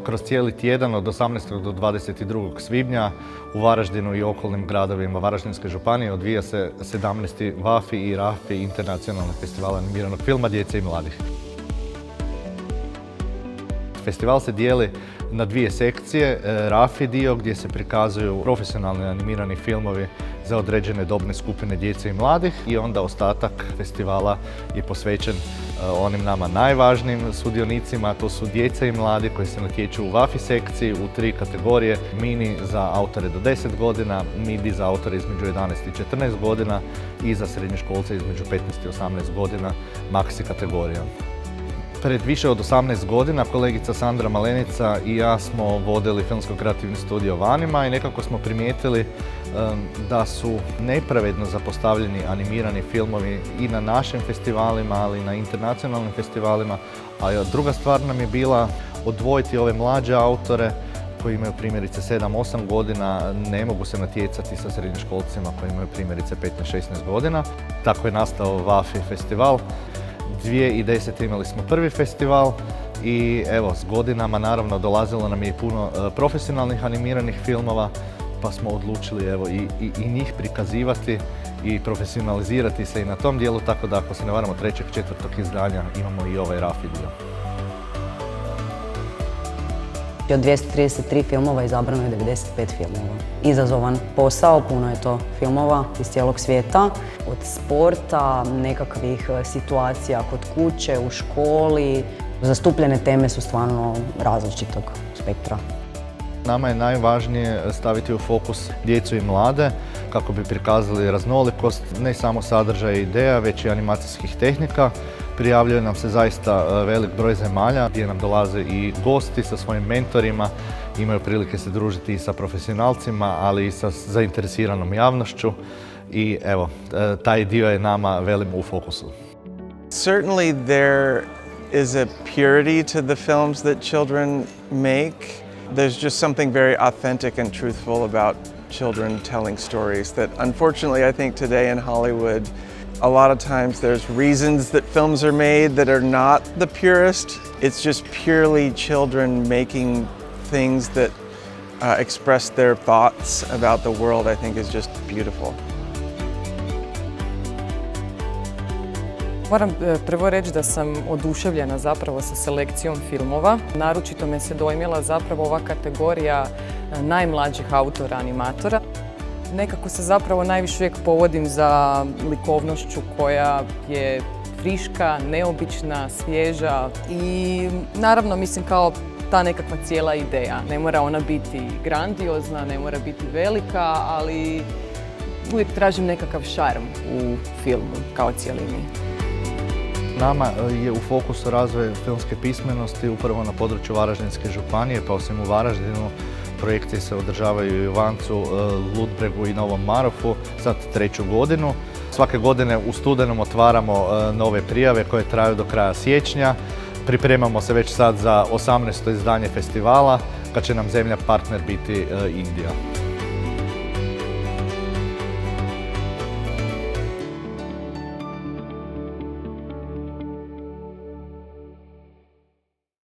kroz cijeli tjedan od 18. do 22. svibnja u Varaždinu i okolnim gradovima Varaždinske županije odvija se 17. VAFI i RAFI internacionalni festival animiranog filma djece i mladih. Festival se dijeli na dvije sekcije, RAFI dio gdje se prikazuju profesionalni animirani filmovi za određene dobne skupine djece i mladih i onda ostatak festivala je posvećen onim nama najvažnijim sudionicima, to su djeca i mladi koji se natječu u VAFI sekciji u 3 kategorije, mini za autore do 10 godina, midi za autore između 11 i 14 godina i za srednjoškolce između 15 i 18 godina maxi kategorija. Pred više od 18 godina kolegica Sandra Malenica i ja smo vodili filmsko-kreativni studio Vanima i nekako smo primijetili da su nepravedno zapostavljeni animirani filmovi i na našim festivalima, ali i na internacionalnim festivalima. A druga stvar nam je bila odvojiti ove mlađe autore koji imaju primjerice 7-8 godina, ne mogu se natjecati sa srednjoškolcima koji imaju primjerice 15-16 godina. Tako je nastao VAFI festival. 2010. imali smo prvi festival i evo, s godinama naravno dolazilo nam je i puno profesionalnih animiranih filmova, pa smo odlučili evo, i njih prikazivati i profesionalizirati se i na tom dijelu, tako da ako se ne varamo 3. 4. izdanja imamo i ovaj RAFI dio. Od 233 filmova izabrano je 95 filmova. Izazovan posao, puno je to filmova iz cijelog svijeta. Od sporta, nekakvih situacija kod kuće, u školi. Zastupljene teme su stvarno različitog spektra. Nama je najvažnije staviti u fokus djecu i mlade kako bi prikazali raznolikost, ne samo sadržaja i ideja, već i animacijskih tehnika. Prijavljuje nam se zaista velik broj zemalja gdje nam dolaze i gosti sa svojim mentorima, imaju prilike se družiti i sa profesionalcima, ali i sa zainteresiranom javnošću i evo, taj dio je nama velim u fokusu. Certainly there is a purity to the films that children make. There's just something very authentic and truthful about children telling stories that unfortunately I think today in Hollywood a lot of times there's reasons that films are made that are not the purest. It's just purely children making things that express their thoughts about the world, I think is just beautiful. Moram prvo reći da sam oduševljena zapravo sa selekcijom filmova. Naročito me se dojmila zapravo ova kategorija najmlađih autora animatora. Nekako se zapravo najviše uvijek povodim za likovnošću koja je friška, neobična, svježa i naravno mislim kao ta nekakva cijela ideja. Ne mora ona biti grandiozna, ne mora biti velika, ali uvijek tražim nekakav šarm u filmu kao cijelini. Nama je u fokusu razvoj filmske pismenosti upravo na području Varaždinske županije, pa osim u Varaždinu projekcije se održavaju i u Ivancu, Ludbregu i Novom Marofu, sad 3. godinu. Svake godine u studenom otvaramo nove prijave koje traju do kraja siječnja. Pripremamo se već sad za 18. izdanje festivala, kad će nam zemlja partner biti Indija.